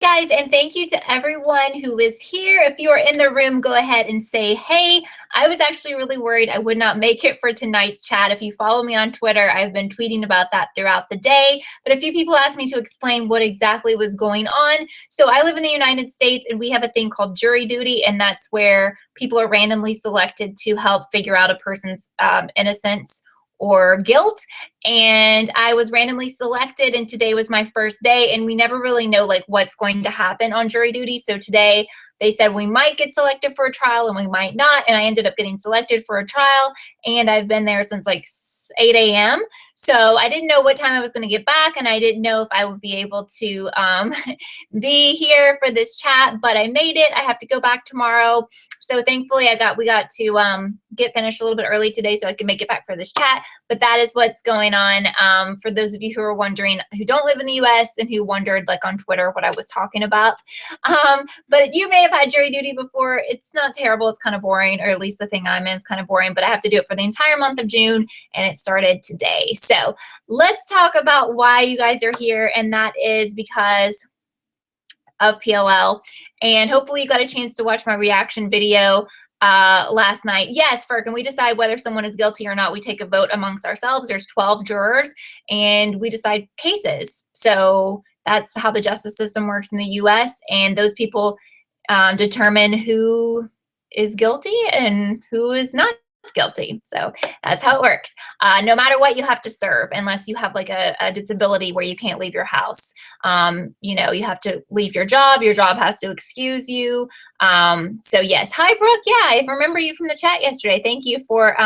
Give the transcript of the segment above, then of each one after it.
Guys, and thank you to everyone who is here. If you are in the room, go ahead and say hey. I was actually really worried I would not make it for tonight's chat. If you follow me on Twitter, I've been tweeting about that throughout the day, but a few people asked me to explain what exactly was going on. So I live in the United States, and we have a thing called jury duty, and that's where people are randomly selected to help figure out a person's innocence or guilt. And I was randomly selected, and today was my first day, and we never really know like what's going to happen on jury duty. So today they said we might get selected for a trial and we might not, and I ended up getting selected for a trial, and I've been there since like 8 a.m. So I didn't know what time I was going to get back, and I didn't know if I would be able to be here for this chat, but I made it. I have to go back tomorrow. So thankfully we got to get finished a little bit early today so I can make it back for this chat. But that is what's going on. For those of you who are wondering, who don't live in the US and who wondered like on Twitter what I was talking about. But you may have had jury duty before. It's not terrible. It's kind of boring, or at least the thing I'm in is kind of boring, but I have to do it for the entire month of June, and it started today. So let's talk about why you guys are here, and that is because of PLL. And hopefully you got a chance to watch my reaction video last night. Yes, Ferg, and we decide whether someone is guilty or not. We take a vote amongst ourselves. There's 12 jurors, and we decide cases. So that's how the justice system works in the US, and those people determine who is guilty and who is not guilty. So that's how it works. No matter what, you have to serve unless you have like a disability where you can't leave your house. You know, you have to leave your job. Your job has to excuse you. So yes. Hi, Brooke. Yeah, I remember you from the chat yesterday. Thank you for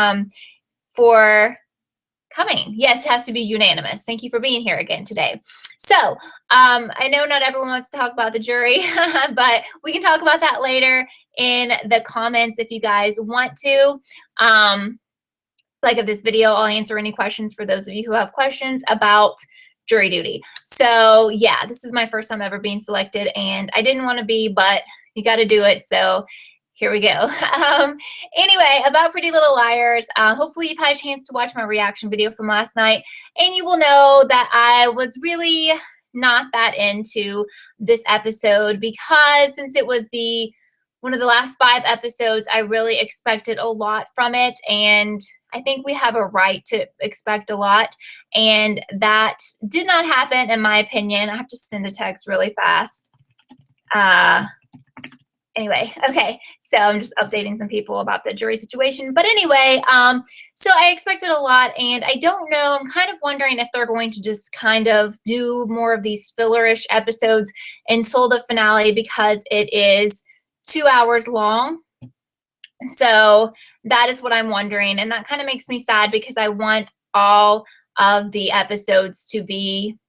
coming. Yes, it has to be unanimous. Thank you for being here again today. So I know not everyone wants to talk about the jury, but we can talk about that later in the comments if you guys want to. Like of this video, I'll answer any questions for those of you who have questions about jury duty. So yeah, this is my first time ever being selected, and I didn't want to be, but you got to do it. So here we go. Anyway, about Pretty Little Liars, hopefully you've had a chance to watch my reaction video from last night, and you will know that I was really not that into this episode because since it was one of the last 5 episodes, I really expected a lot from it, and I think we have a right to expect a lot, and that did not happen in my opinion. I have to send a text really fast. Anyway, okay, so I'm just updating some people about the jury situation. But anyway, so I expected a lot, and I don't know, I'm kind of wondering if they're going to just kind of do more of these fillerish episodes until the finale, because it is 2 hours long. So that is what I'm wondering, and that kind of makes me sad because I want all of the episodes to be,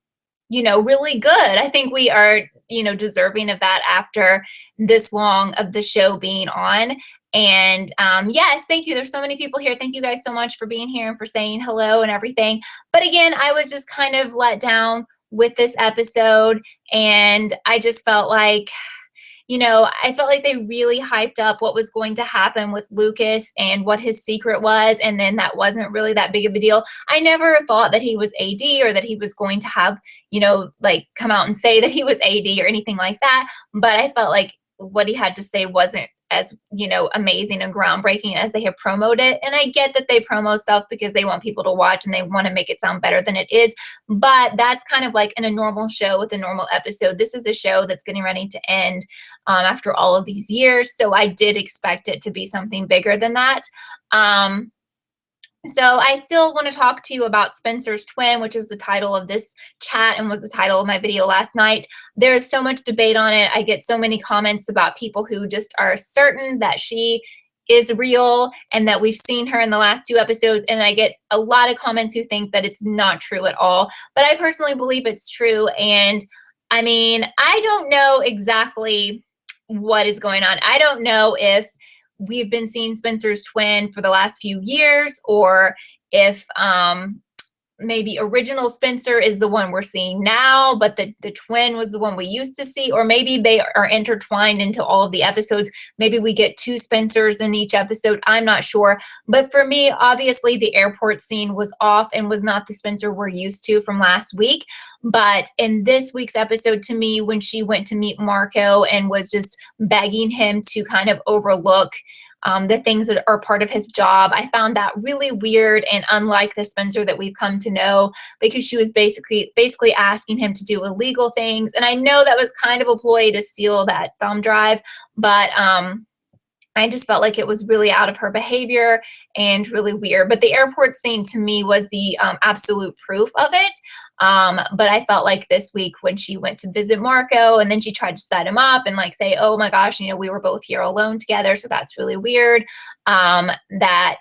you know, really good. I think we are, you know, deserving of that after this long of the show being on. And yes, thank you. There's so many people here. Thank you guys so much for being here and for saying hello and everything. But again, I was just kind of let down with this episode, and I just felt like, you know, I felt like they really hyped up what was going to happen with Lucas and what his secret was, and then that wasn't really that big of a deal. I never thought that he was AD or that he was going to have, you know, like come out and say that he was AD or anything like that, but I felt like what he had to say wasn't as, you know, amazing and groundbreaking as they have promoted it. And I get that they promo stuff because they want people to watch and they want to make it sound better than it is, but that's kind of like in a normal show with a normal episode. This is a show that's getting ready to end after all of these years, so I did expect it to be something bigger than that. So I still want to talk to you about Spencer's twin, which is the title of this chat and was the title of my video last night. There is so much debate on it. I get so many comments about people who just are certain that she is real and that we've seen her in the last 2 episodes, and I get a lot of comments who think that it's not true at all. But I personally believe it's true, and I mean, I don't know exactly what is going on. I don't know if we've been seeing Spencer's twin for the last few years, or if maybe original Spencer is the one we're seeing now, but the twin was the one we used to see, or maybe they are intertwined into all of the episodes. Maybe we get 2 Spencers in each episode. I'm not sure. But for me, obviously the airport scene was off and was not the Spencer we're used to from last week. But in this week's episode, to me, when she went to meet Marco and was just begging him to kind of overlook the things that are part of his job, I found that really weird and unlike the Spencer that we've come to know, because she was basically asking him to do illegal things. And I know that was kind of a ploy to steal that thumb drive, but I just felt like it was really out of her behavior and really weird. But the airport scene to me was the absolute proof of it. But I felt like this week when she went to visit Marco and then she tried to set him up and like say, oh my gosh, you know, we were both here alone together, so that's really weird. That,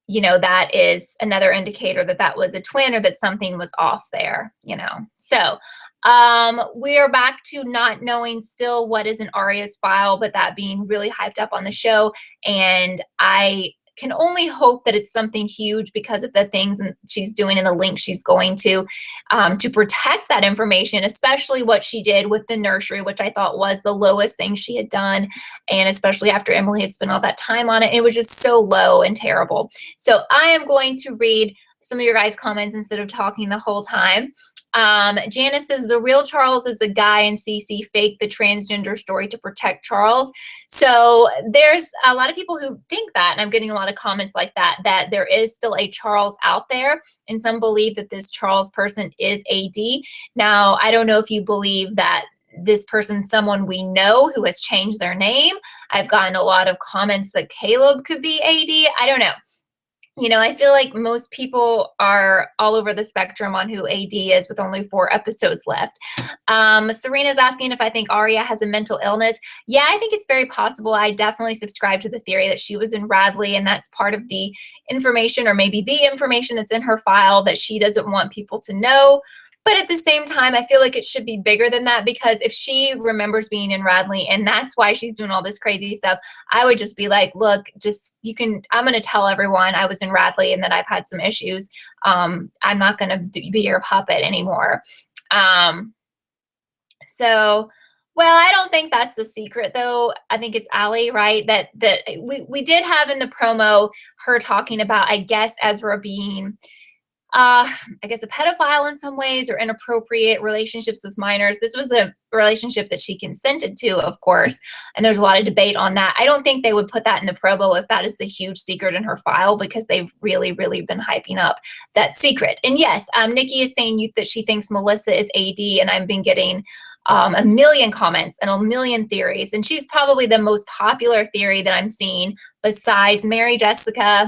you know, that is another indicator that that was a twin or that something was off there, you know. So we are back to not knowing still what is in Aria's file, but that being really hyped up on the show. And I can only hope that it's something huge because of the things she's doing and the links she's going to protect that information, especially what she did with the nursery, which I thought was the lowest thing she had done. And especially after Emily had spent all that time on it, it was just so low and terrible. So I am going to read some of your guys' comments instead of talking the whole time. Janice says, the real Charles is a guy and Cece faked the transgender story to protect Charles. So there's a lot of people who think that, and I'm getting a lot of comments like that, that there is still a Charles out there, and some believe that this Charles person is AD. Now, I don't know if you believe that this person, someone we know who has changed their name. I've gotten a lot of comments that Caleb could be AD. I don't know. You know, I feel like most people are all over the spectrum on who AD is with only 4 episodes left. Serena's asking if I think Aria has a mental illness. Yeah, I think it's very possible. I definitely subscribe to the theory that she was in Radley, and that's part of the information, or maybe the information that's in her file that she doesn't want people to know. But at the same time, I feel like it should be bigger than that, because if she remembers being in Radley and that's why she's doing all this crazy stuff, I would just be like, look, I'm going to tell everyone I was in Radley and that I've had some issues. I'm not going to be your puppet anymore. So, well, I don't think that's the secret, though. I think it's Allie, right? That we did have in the promo her talking about, I guess, Ezra being I guess a pedophile in some ways, or inappropriate relationships with minors. This was a relationship that she consented to, of course, and there's a lot of debate on that. I don't think they would put that in the promo if that is the huge secret in her file, because they've really, really been hyping up that secret. And yes, Nikki is saying that she thinks Melissa is AD, and I've been getting a million comments and a million theories, and she's probably the most popular theory that I'm seeing besides Mary/Jessica,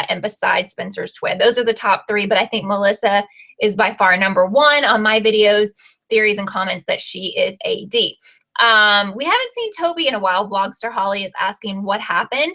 and besides Spencer's twin. Those are the top 3, but I think Melissa is by far number 1 on my videos, theories and comments, that she is AD. We haven't seen Toby in a while. Vlogster Holly is asking what happened.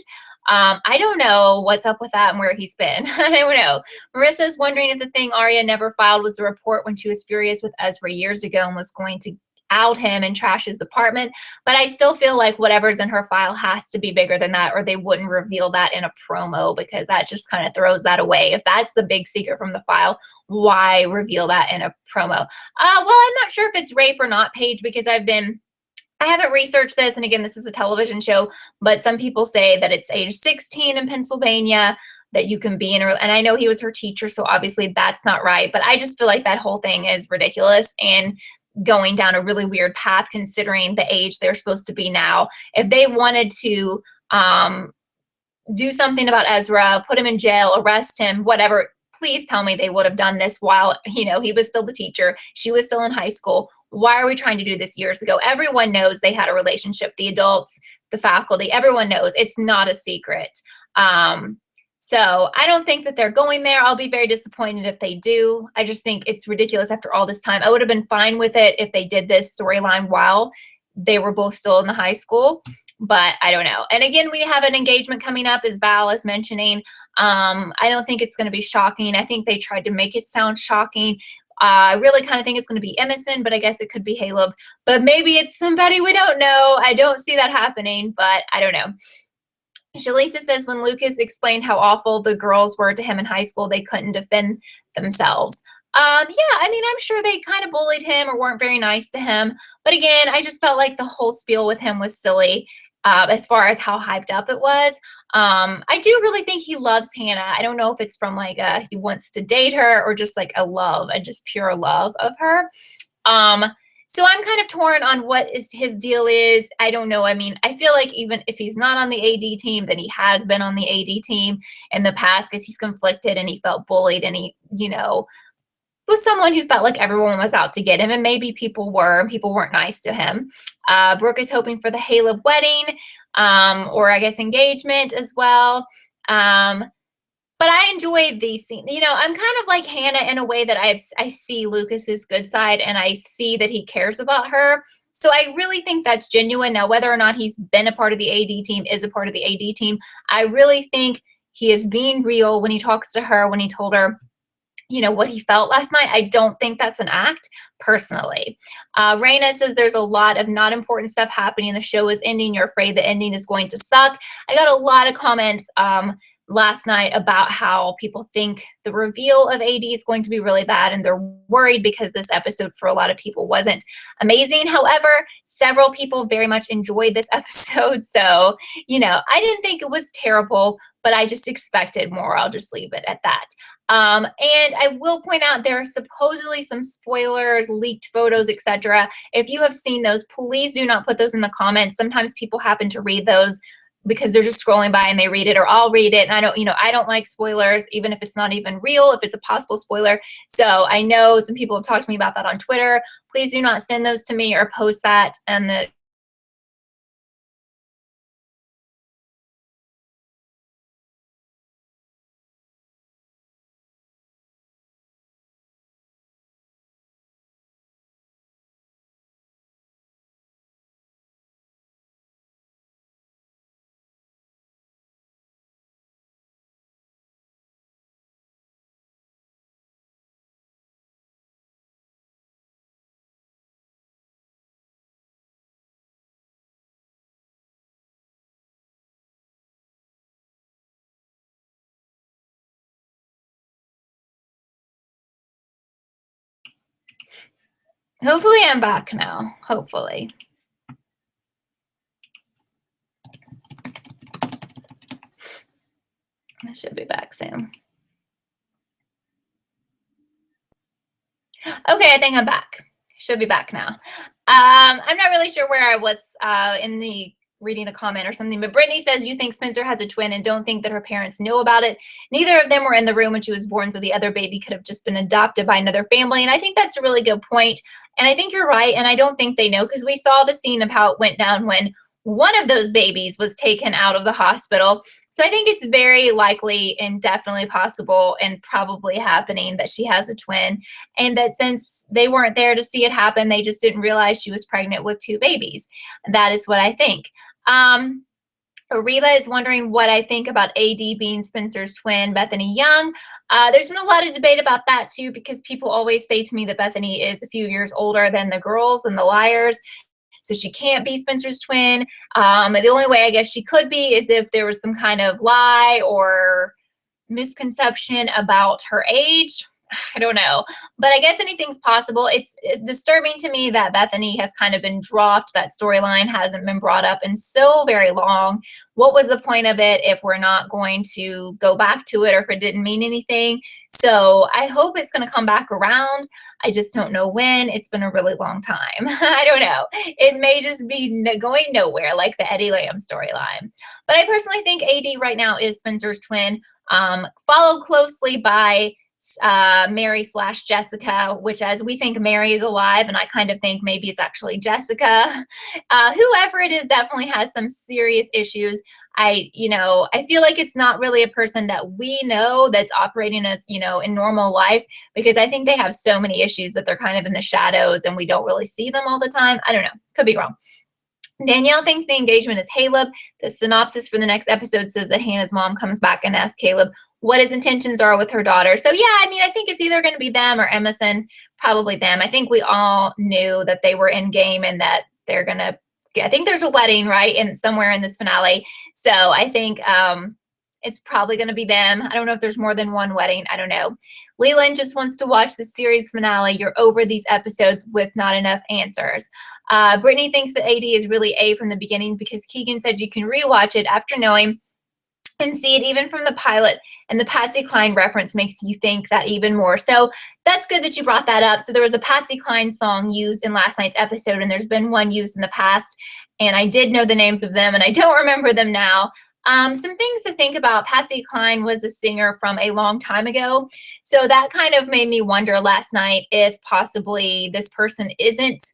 I don't know what's up with that and where he's been. I don't know. Marissa's wondering if the thing Aria never filed was the report when she was furious with Ezra years ago and was going to out him and trash his apartment. But I still feel like whatever's in her file has to be bigger than that, or they wouldn't reveal that in a promo, because that just kind of throws that away. If that's the big secret from the file, why reveal that in a promo? Well, I'm not sure if it's rape or not, Paige, because I haven't researched this, and again, this is a television show, but some people say that it's age 16 in Pennsylvania that you can be in, and I know he was her teacher, so obviously that's not right, but I just feel like that whole thing is ridiculous and going down a really weird path considering the age they're supposed to be now. If they wanted to do something about Ezra, put him in jail, arrest him, whatever, please tell me they would have done this while, you know, he was still the teacher, she was still in high school. Why are we trying to do this years ago? Everyone knows they had a relationship, the adults, the faculty, everyone knows. It's not a secret. So I don't think that they're going there. I'll be very disappointed if they do. I just think it's ridiculous after all this time. I would have been fine with it if they did this storyline while they were both still in the high school, but I don't know. And again, we have an engagement coming up, as Val is mentioning. I don't think it's going to be shocking. I think they tried to make it sound shocking. I really kind of think it's going to be Emerson, but I guess it could be Caleb. But maybe it's somebody we don't know. I don't see that happening, but I don't know. Shalisa says when Lucas explained how awful the girls were to him in high school, they couldn't defend themselves. Yeah, I mean, I'm sure they kind of bullied him or weren't very nice to him. But again, I just felt like the whole spiel with him was silly, as far as how hyped up it was. I do really think he loves Hannah. I don't know if it's from like he wants to date her or just like a love, a just pure love of her. Um, so I'm kind of torn on what is his deal is. I don't know. I mean, I feel like even if he's not on the AD team, then he has been on the AD team in the past because he's conflicted and he felt bullied and he, was someone who felt like everyone was out to get him, and maybe people were, and people weren't nice to him. Brooke is hoping for the Caleb wedding, or I guess engagement as well. But I enjoyed these scenes. I'm kind of like Hannah in a way that I see Lucas's good side and I see that he cares about her. So I really think that's genuine. Now, whether or not he's been a part of the AD team, is a part of the AD team, I really think he is being real when he talks to her, when he told her, what he felt last night. I don't think that's an act, personally. Raina says there's a lot of not important stuff happening. The show is ending. You're afraid the ending is going to suck. I got a lot of comments last night about how people think the reveal of AD is going to be really bad, and they're worried because this episode for a lot of people wasn't amazing. However, several people very much enjoyed this episode. So, I didn't think it was terrible, but I just expected more. I'll just leave it at that. And I will point out there are supposedly some spoilers, leaked photos, etc. If you have seen those, please do not put those in the comments. Sometimes people happen to read those because they're just scrolling by and they read it, or I'll read it. And I don't like spoilers, even if it's not even real, if it's a possible spoiler. So I know some people have talked to me about that on Twitter. Please do not send those to me or post that. And hopefully I'm back now. Hopefully. I should be back soon. Okay, I think I'm back. Should be back now. I'm not really sure where I was in the reading a comment or something, but Brittany says you think Spencer has a twin and don't think that her parents know about it. Neither of them were in the room when she was born, so the other baby could have just been adopted by another family. And I think that's a really good point. And I think you're right. And I don't think they know, because we saw the scene of how it went down when one of those babies was taken out of the hospital. So I think it's very likely and definitely possible and probably happening that she has a twin, and that since they weren't there to see it happen, they just didn't realize she was pregnant with two babies. That is what I think. Reba is wondering what I think about AD being Spencer's twin, Bethany Young. There's been a lot of debate about that too, because people always say to me that Bethany is a few years older than the girls and the LIARS, so she can't be Spencer's twin. The only way I guess she could be is if there was some kind of lie or misconception about her age. I don't know, but I guess anything's possible. It's disturbing to me that Bethany has kind of been dropped. That storyline hasn't been brought up in so very long. What was the point of it if we're not going to go back to it, or if it didn't mean anything? So I hope it's going to come back around. I just don't know when. It's been a really long time. I don't know. It may just be going nowhere, like the Eddie Lamb storyline. But I personally think AD right now is Spencer's twin, followed closely by Mary / Jessica, which, as we think Mary is alive, and I kind of think maybe it's actually Jessica. Whoever it is definitely has some serious issues. I feel like it's not really a person that we know that's operating as, in normal life, because I think they have so many issues that they're kind of in the shadows and we don't really see them all the time. I don't know. Could be wrong. Danielle thinks the engagement is Caleb. The synopsis for the next episode says that Hannah's mom comes back and asks Caleb what his intentions are with her daughter. So yeah, I think it's either going to be them or Emerson, probably them. I think we all knew that they were in game and that they're going to, I think there's a wedding, right? And somewhere in this finale. So I think It's probably going to be them. I don't know if there's more than one wedding. I don't know. Leland just wants to watch the series finale. You're over these episodes with not enough answers. Brittany thinks that AD is really A from the beginning because Keegan said you can rewatch it after knowing and see it even from the pilot, and the Patsy Cline reference makes you think that even more. So that's good that you brought that up. So there was a Patsy Cline song used in last night's episode, and there's been one used in the past, and I did know the names of them, and I don't remember them now. Some things to think about. Patsy Cline was a singer from a long time ago, so that kind of made me wonder last night if possibly this person isn't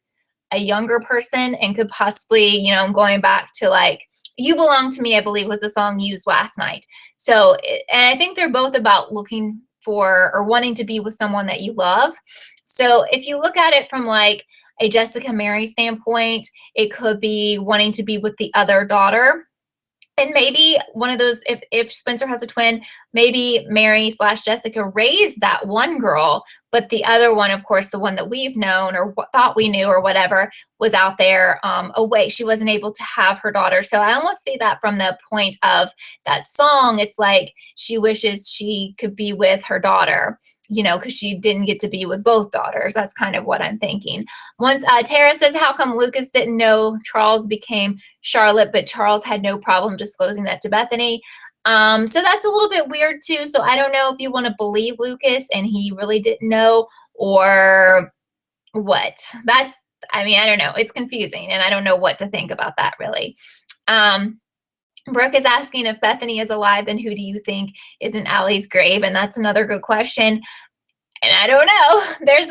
a younger person and could possibly, you know, going back to like You Belong to Me, I believe was the song used last night. So, and I think they're both about looking for or wanting to be with someone that you love. So if you look at it from like a Jessica Mary standpoint, it could be wanting to be with the other daughter. And maybe one of those, if Spencer has a twin, maybe Mary / Jessica raised that one girl, but the other one, of course, the one that we've known or thought we knew or whatever, was out there away. She wasn't able to have her daughter. So I almost see that from the point of that song. It's like she wishes she could be with her daughter, you know, because she didn't get to be with both daughters. That's kind of what I'm thinking. Once Tara says, how come Lucas didn't know Charles became Charlotte, but Charles had no problem disclosing that to Bethany? So that's a little bit weird too. So I don't know if you want to believe Lucas and he really didn't know or what. That's, I mean, I don't know. It's confusing and I don't know what to think about that really. Brooke is asking if Bethany is alive, then who do you think is in Allie's grave? And that's another good question. And I don't know. There's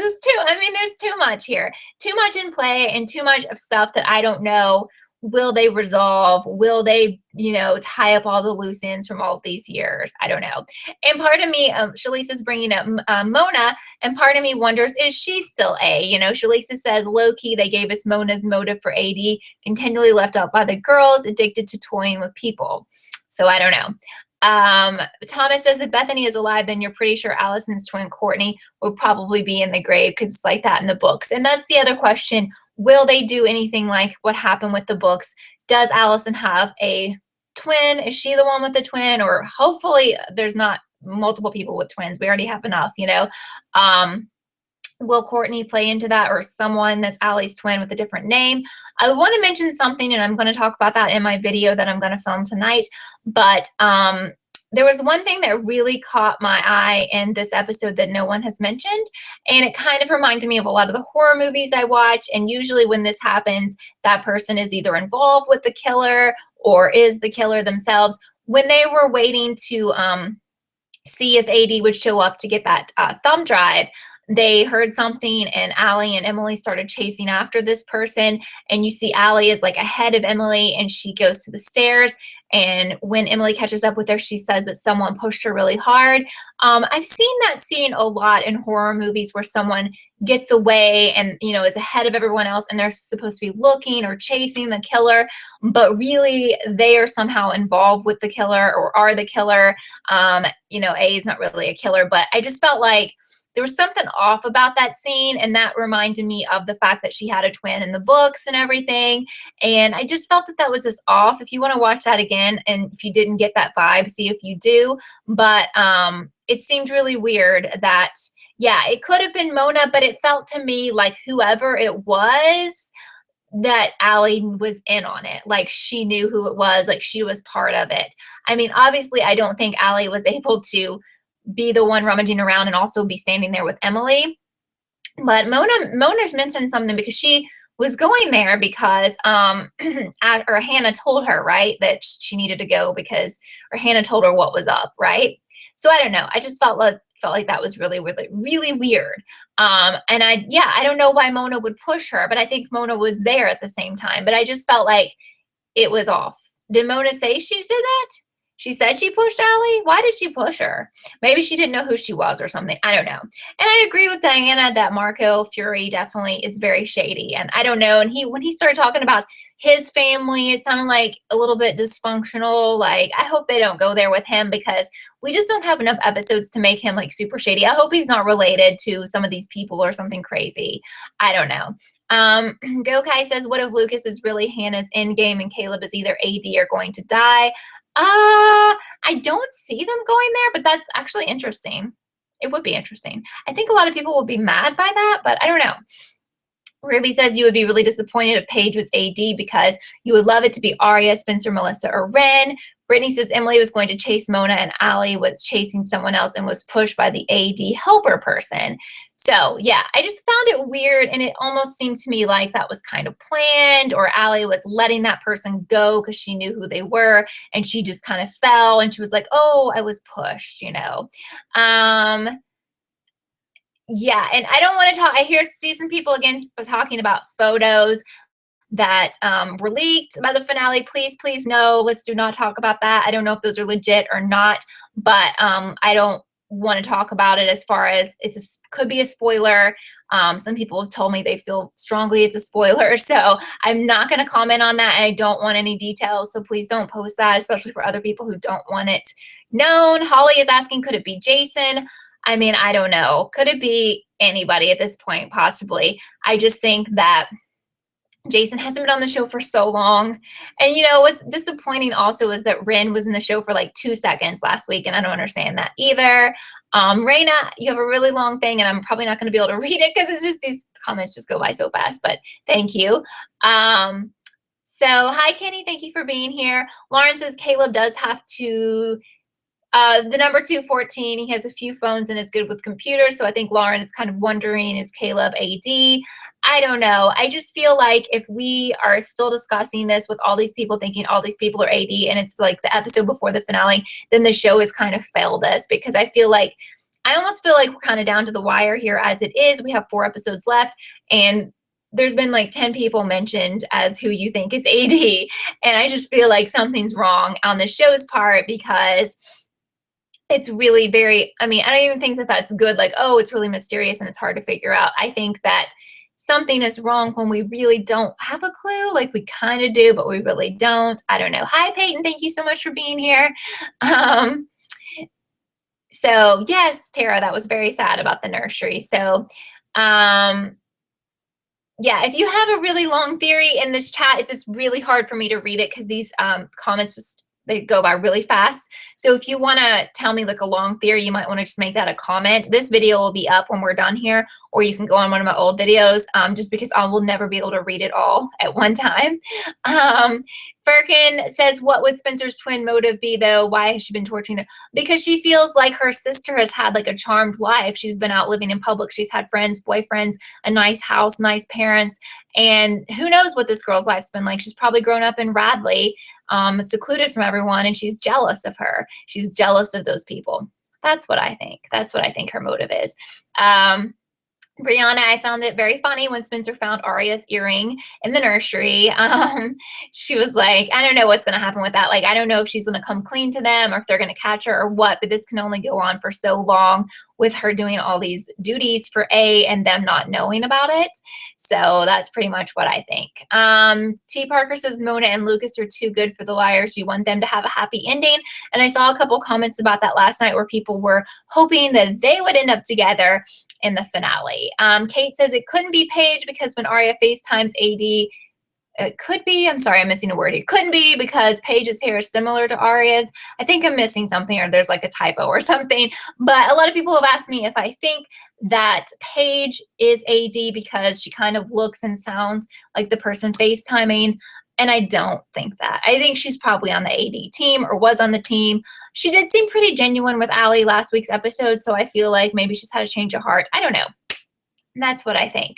too much here. Too much in play and too much of stuff that I don't know. Will they resolve? Will they, you know, tie up all the loose ends from all of these years? I don't know. And part of me, Shalisa is bringing up Mona, and part of me wonders, is she still A? You know, Shalisa says, low-key, they gave us Mona's motive for AD, continually left out by the girls, addicted to toying with people. So I don't know. Thomas says if Bethany is alive, then you're pretty sure Allison's twin Courtney would probably be in the grave because it's like that in the books. And that's the other question. Will they do anything like what happened with the books? Does Allison have a twin? Is she the one with the twin? Or hopefully there's not multiple people with twins. We already have enough, you know. Will Courtney play into that, or someone that's Allie's twin with a different name? I want to mention something, and I'm going to talk about that in my video that I'm going to film tonight. But there was one thing that really caught my eye in this episode that no one has mentioned, and it kind of reminded me of a lot of the horror movies I watch, and usually when this happens, that person is either involved with the killer or is the killer themselves. When they were waiting to see if AD would show up to get that thumb drive, they heard something and Allie and Emily started chasing after this person, and you see Allie is like ahead of Emily and she goes to the stairs, and when Emily catches up with her, she says that someone pushed her really hard. I've seen that scene a lot in horror movies where someone gets away and, you know, is ahead of everyone else and they're supposed to be looking or chasing the killer, but really they are somehow involved with the killer or are the killer. You know, A is not really a killer, but I just felt like there was something off about that scene, and that reminded me of the fact that she had a twin in the books and everything, and I just felt that that was just off. If you want to watch that again, and if you didn't get that vibe, see if you do, but it seemed really weird that, yeah, it could have been Mona, but it felt to me like whoever it was, that Allie was in on it. Like she knew who it was, like she was part of it. I mean, obviously, I don't think Allie was able to be the one rummaging around and also be standing there with Emily. But Mona's mentioned something because she was going there because or Hannah told her, right, that she needed to go because, or Hannah told her what was up, right? So I don't know. I just felt like that was really weird. And I don't know why Mona would push her, but I think Mona was there at the same time. But I just felt like it was off. Did Mona say she did that? She said she pushed Allie? Why did she push her? Maybe she didn't know who she was or something. I don't know. And I agree with Diana that Marco Fury definitely is very shady. And I don't know. And when he started talking about his family, it sounded like a little bit dysfunctional. Like, I hope they don't go there with him because we just don't have enough episodes to make him like super shady. I hope he's not related to some of these people or something crazy. I don't know. Gokai says, what if Lucas is really Hannah's endgame and Caleb is either AD or going to die? I don't see them going there, but that's actually interesting. It would be interesting. I think a lot of people will be mad by that, but I don't know. Ruby says you would be really disappointed if Paige was AD because you would love it to be Aria, Spencer, Melissa, or Ren. Brittany says Emily was going to chase Mona and Allie was chasing someone else and was pushed by the AD helper person. So yeah, I just found it weird, and it almost seemed to me like that was kind of planned, or Allie was letting that person go because she knew who they were and she just kind of fell and she was like, oh, I was pushed, you know. Yeah, and I don't want to talk. I see some people again talking about photos that were leaked by the finale. Please, please, no, let's do not talk about that. I don't know if those are legit or not, but I don't want to talk about it as far as could be a spoiler. Some people have told me they feel strongly it's a spoiler, so I'm not going to comment on that, and I don't want any details, so please don't post that, especially for other people who don't want it known. Holly is asking, could it be Jason? I mean, I don't know. Could it be anybody at this point? Possibly. I just think that Jason hasn't been on the show for so long. And you know, what's disappointing also is that Rin was in the show for like 2 seconds last week, and I don't understand that either. Raina, you have a really long thing, and I'm probably not going to be able to read it because it's just these comments just go by so fast, but thank you. So hi, Kenny. Thank you for being here. Lauren says Caleb does have to the number 214, he has a few phones and is good with computers. So I think Lauren is kind of wondering, is Caleb AD? I don't know. I just feel like if we are still discussing this with all these people thinking all these people are AD and it's like the episode before the finale, then the show has kind of failed us, because I almost feel like we're kind of down to the wire here as it is. We have 4 episodes left, and there's been like 10 people mentioned as who you think is AD. And I just feel like something's wrong on the show's part, because it's really very, I mean, I don't even think that that's good. Like, oh, it's really mysterious and it's hard to figure out. I think that something is wrong when we really don't have a clue. Like, we kind of do, but we really don't. I don't know. Hi, Peyton. Thank you so much for being here. So yes, Tara, that was very sad about the nursery. So, yeah, if you have a really long theory in this chat, it's just really hard for me to read it because these comments just, they go by really fast. So if you want to tell me like a long theory, you might want to just make that a comment. This video will be up when we're done here, or you can go on one of my old videos, just because I will never be able to read it all at one time. Firkin says, what would Spencer's twin motive be though? Why has she been torturing them? Because she feels like her sister has had like a charmed life. She's been out living in public. She's had friends, boyfriends, a nice house, nice parents. And who knows what this girl's life's been like. She's probably grown up in Radley, secluded from everyone, and she's jealous of her. She's jealous of those people. That's what I think. That's what I think her motive is. Brianna, I found it very funny when Spencer found Aria's earring in the nursery. She was like, I don't know what's going to happen with that. Like, I don't know if she's going to come clean to them or if they're going to catch her or what, but this can only go on for so long with her doing all these duties for A and them not knowing about it. So that's pretty much what I think. T. Parker says Mona and Lucas are too good for the liars. You want them to have a happy ending. And I saw a couple comments about that last night where people were hoping that they would end up together in the finale. Kate says it couldn't be Paige because when Aria FaceTimes AD, it could be, I'm sorry, I'm missing a word. It couldn't be because Paige's hair is similar to Aria's. I think I'm missing something, or there's like a typo or something. But a lot of people have asked me if I think that Paige is AD because she kind of looks and sounds like the person FaceTiming. And I don't think that. I think she's probably on the AD team or was on the team. She did seem pretty genuine with Allie last week's episode, so I feel like maybe she's had a change of heart. I don't know. That's what I think.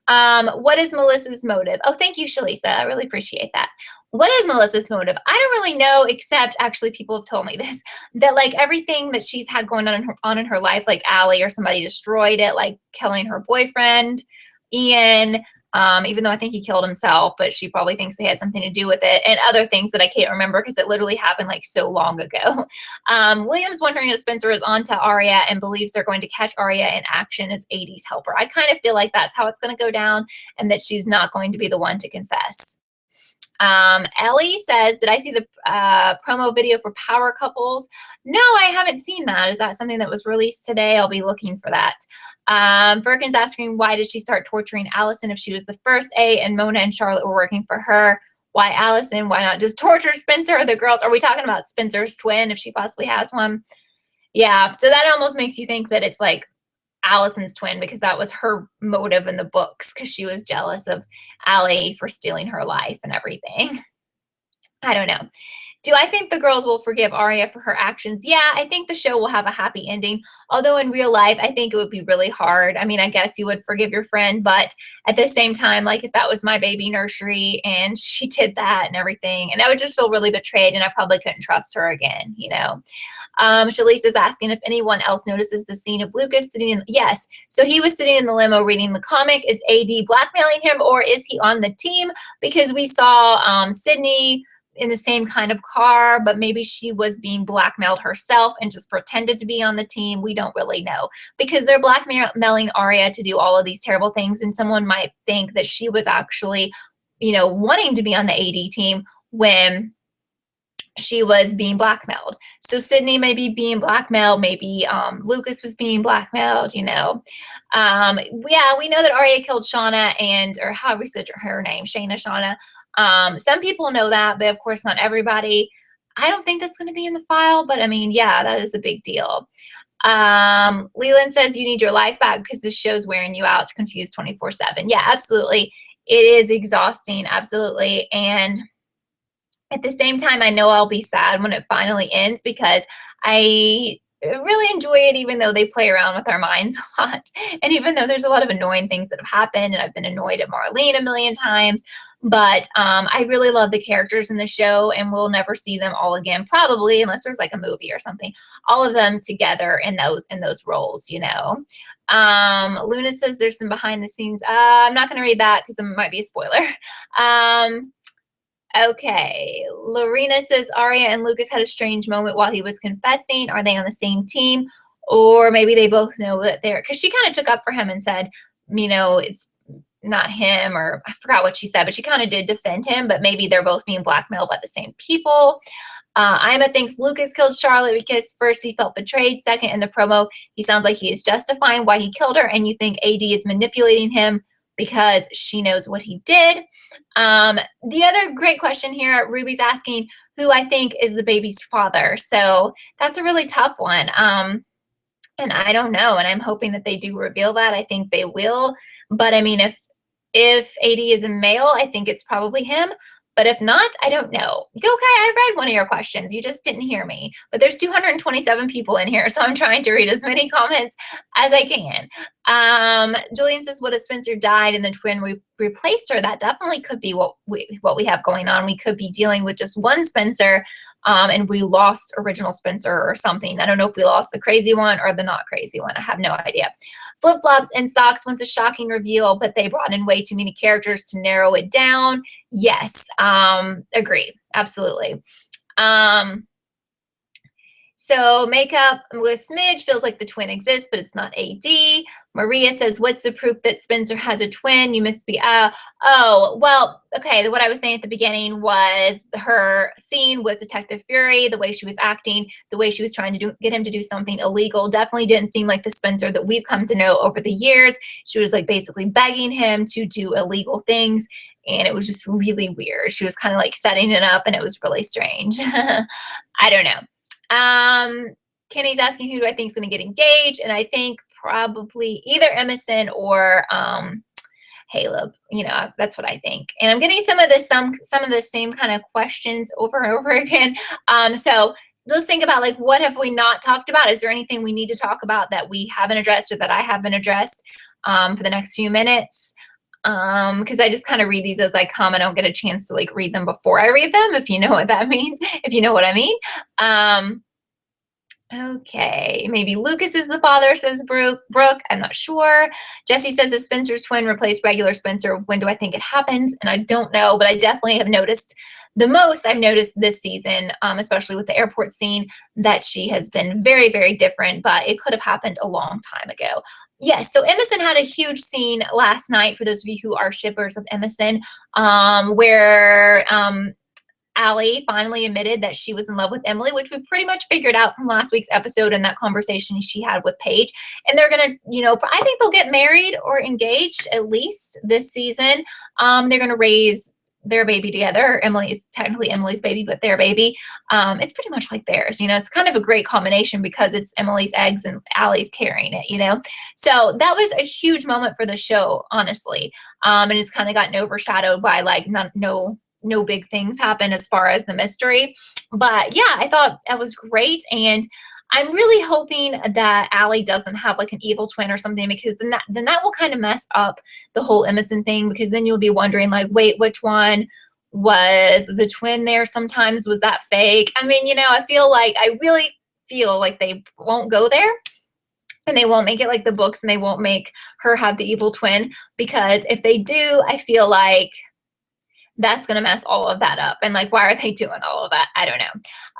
What is Melissa's motive? Oh, thank you, Shalisa. I really appreciate that. What is Melissa's motive? I don't really know, except actually people have told me this, that like everything that she's had going on in her life, like Allie or somebody destroyed it, like killing her boyfriend, Ian, even though I think he killed himself, but she probably thinks they had something to do with it, and other things that I can't remember because it literally happened like so long ago. William's wondering if Spencer is on to Aria and believes they're going to catch Aria in action as AD's helper. I kind of feel like that's how it's going to go down, and that she's not going to be the one to confess. Ellie says, did I see the promo video for Power Couples? No, I haven't seen that. Is that something that was released today? I'll be looking for that. Firkin's asking, why did she start torturing Allison if she was the first A and Mona and Charlotte were working for her? Why Allison? Why not just torture Spencer or the girls? Are we talking about Spencer's twin if she possibly has one? Yeah, so that almost makes you think that it's like Allison's twin because that was her motive in the books because she was jealous of Allie for stealing her life and everything. I don't know. Do I think the girls will forgive Arya for her actions? Yeah, I think the show will have a happy ending. Although in real life, I think it would be really hard. I mean, I guess you would forgive your friend, but at the same time, like if that was my baby nursery and she did that and everything, and I would just feel really betrayed and I probably couldn't trust her again, you know. Shalise is asking if anyone else notices the scene of Lucas sitting in, yes. So he was sitting in the limo reading the comic. Is AD blackmailing him or is he on the team? Because we saw Sydney in the same kind of car, but maybe she was being blackmailed herself and just pretended to be on the team. We don't really know because they're blackmailing Arya to do all of these terrible things. And someone might think that she was actually, you know, wanting to be on the AD team when she was being blackmailed. So Sydney may be being blackmailed. Maybe Lucas was being blackmailed, you know. Yeah, we know that Arya killed Shauna or how we said her name, Shauna. Some people know that, but of course not everybody. I don't think that's going to be in the file, but I mean, yeah, that is a big deal. Leland says you need your life back because this show's wearing you out, confused 24/7. Yeah, absolutely. It is exhausting, absolutely. And at the same time, I know I'll be sad when it finally ends because I really enjoy it, even though they play around with our minds a lot. And even though there's a lot of annoying things that have happened, and I've been annoyed at Marlene a million times, but I really love the characters in the show, and we'll never see them all again, probably, unless there's like a movie or something. All of them together in those roles, you know. Luna says there's some behind the scenes. I'm not going to read that because it might be a spoiler. Okay, Lorena says Arya and Lucas had a strange moment while he was confessing. Are they on the same team? Or maybe they both know that they're, because she kind of took up for him and said, you know, it's not him, or I forgot what she said, but she kind of did defend him, but maybe they're both being blackmailed by the same people. Ima thinks Lucas killed Charlotte because first he felt betrayed. Second, in the promo, he sounds like he is justifying why he killed her, and you think AD is manipulating him because she knows what he did. The other great question here, Ruby's asking who I think is the baby's father. So that's a really tough one. And I don't know, and I'm hoping that they do reveal that. I think they will. But I mean, if AD is a male, I think it's probably him. But if not, I don't know. Okay, I read one of your questions. You just didn't hear me. But there's 227 people in here, so I'm trying to read as many comments as I can. Julian says, what if Spencer died and the twin replaced her? That definitely could be what we have going on. We could be dealing with just one Spencer, and we lost original Spencer or something. I don't know if we lost the crazy one or the not crazy one. I have no idea. Flip-flops and socks wants a shocking reveal, but they brought in way too many characters to narrow it down. Yes, agree. Absolutely. So makeup with Smidge feels like the twin exists, but it's not AD. Maria says, what's the proof that Spencer has a twin? You must be, oh, well, okay, what I was saying at the beginning was her scene with Detective Fury, the way she was acting, the way she was trying to get him to do something illegal, definitely didn't seem like the Spencer that we've come to know over the years. She was like basically begging him to do illegal things, and it was just really weird. She was kind of like setting it up, and it was really strange. I don't know. Kenny's asking who do I think is going to get engaged, and I think probably either Emerson or Caleb. You know, that's what I think. And I'm getting some of the same kind of questions over and over again. So let's think about, like, what have we not talked about? Is there anything we need to talk about that we haven't addressed or that I haven't addressed for the next few minutes? Because I just kind of read these as I come. I don't get a chance to like read them before I read them, if you know what that means, if you know what I mean. Okay, maybe Lucas is the father, says Brooke. I'm not sure. Jesse says if Spencer's twin replaced regular Spencer, when do I think it happens? And I don't know, but I definitely have noticed the most I've noticed this season, especially with the airport scene, that she has been very, very different, but it could have happened a long time ago. Yes, so Emerson had a huge scene last night, for those of you who are shippers of Emerson, where Allie finally admitted that she was in love with Emily, which we pretty much figured out from last week's episode and that conversation she had with Paige. And they're going to, you know, I think they'll get married or engaged at least this season. They're going to raise their baby together. Emily's technically Emily's baby, but their baby. It's pretty much like theirs. You know, it's kind of a great combination because it's Emily's eggs and Allie's carrying it, you know? So that was a huge moment for the show, honestly. And it's kind of gotten overshadowed by like no big things happen as far as the mystery. But yeah, I thought that was great. And I'm really hoping that Allie doesn't have like an evil twin or something, because then that will kind of mess up the whole Emerson thing, because then you'll be wondering like, wait, which one was the twin there sometimes? Was that fake? I mean, you know, I really feel like they won't go there. And they won't make it like the books, and they won't make her have the evil twin, because if they do, I feel like that's going to mess all of that up. And like, why are they doing all of that? I don't know.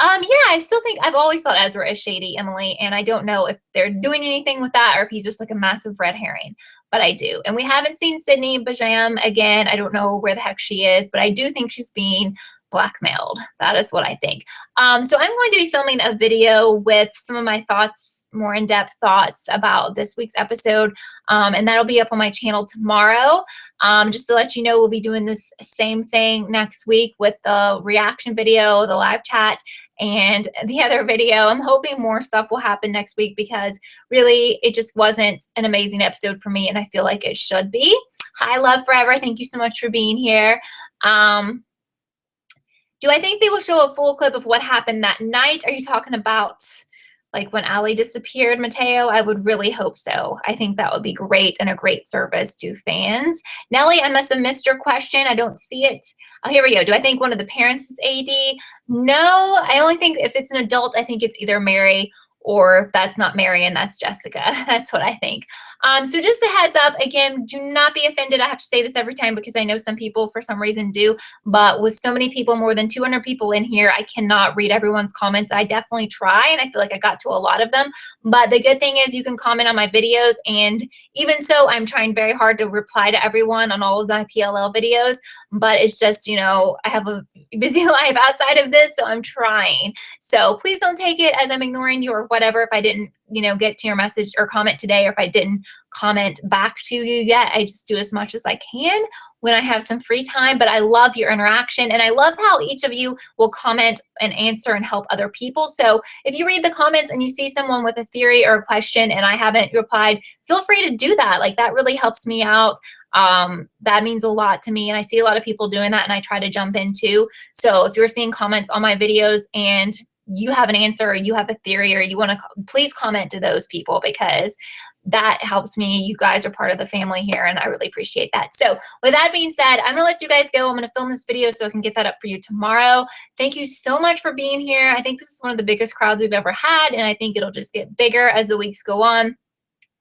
Yeah, I still think I've always thought Ezra is shady, Emily, and I don't know if they're doing anything with that or if he's just like a massive red herring, but I do. And we haven't seen Sydney Bajam again. I don't know where the heck she is, but I do think she's being blackmailed. That is what I think. So I'm going to be filming a video with some of my thoughts, more in-depth thoughts about this week's episode, and that'll be up on my channel tomorrow. Just to let you know, we'll be doing this same thing next week with the reaction video, the live chat, and the other video. I'm hoping more stuff will happen next week, because really it just wasn't an amazing episode for me, and I feel like it should be. Hi, Love Forever. Thank you so much for being here. Do I think they will show a full clip of what happened that night? Are you talking about like when Allie disappeared, Mateo? I would really hope so. I think that would be great and a great service to fans. Nellie, I must have missed your question. I don't see it. Oh, here we go. Do I think one of the parents is AD? No, I only think if it's an adult, I think it's either Mary, or if that's not Mary and that's Jessica. That's what I think. So just a heads up, again, do not be offended. I have to say this every time because I know some people for some reason do, but with so many people, more than 200 people in here, I cannot read everyone's comments. I definitely try, and I feel like I got to a lot of them, but the good thing is you can comment on my videos, and even so, I'm trying very hard to reply to everyone on all of my PLL videos, but it's just, you know, I have a busy life outside of this, so I'm trying. So please don't take it as I'm ignoring you or whatever if I didn't, you know, get to your message or comment today, or if I didn't comment back to you yet. I just do as much as I can when I have some free time, but I love your interaction, and I love how each of you will comment and answer and help other people. So if you read the comments and you see someone with a theory or a question and I haven't replied, feel free to do that. Like, that really helps me out. That means a lot to me, and I see a lot of people doing that, and I try to jump in too. So if you're seeing comments on my videos and you have an answer, or you have a theory, or you want to, please comment to those people, because that helps me. You guys are part of the family here, and I really appreciate that. So with that being said, I'm gonna let you guys go. I'm gonna film this video so I can get that up for you tomorrow. Thank you so much for being here. I think this is one of the biggest crowds we've ever had, and I think it'll just get bigger as the weeks go on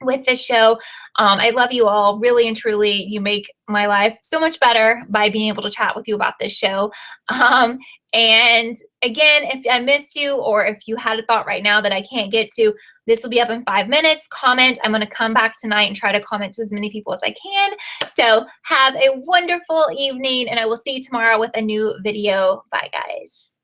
with this show. I love you all, really and truly. You make my life so much better by being able to chat with you about this show. And again, if I missed you, or if you had a thought right now that I can't get to, this will be up in 5 minutes. Comment. I'm going to come back tonight and try to comment to as many people as I can. So have a wonderful evening, and I will see you tomorrow with a new video. Bye, guys.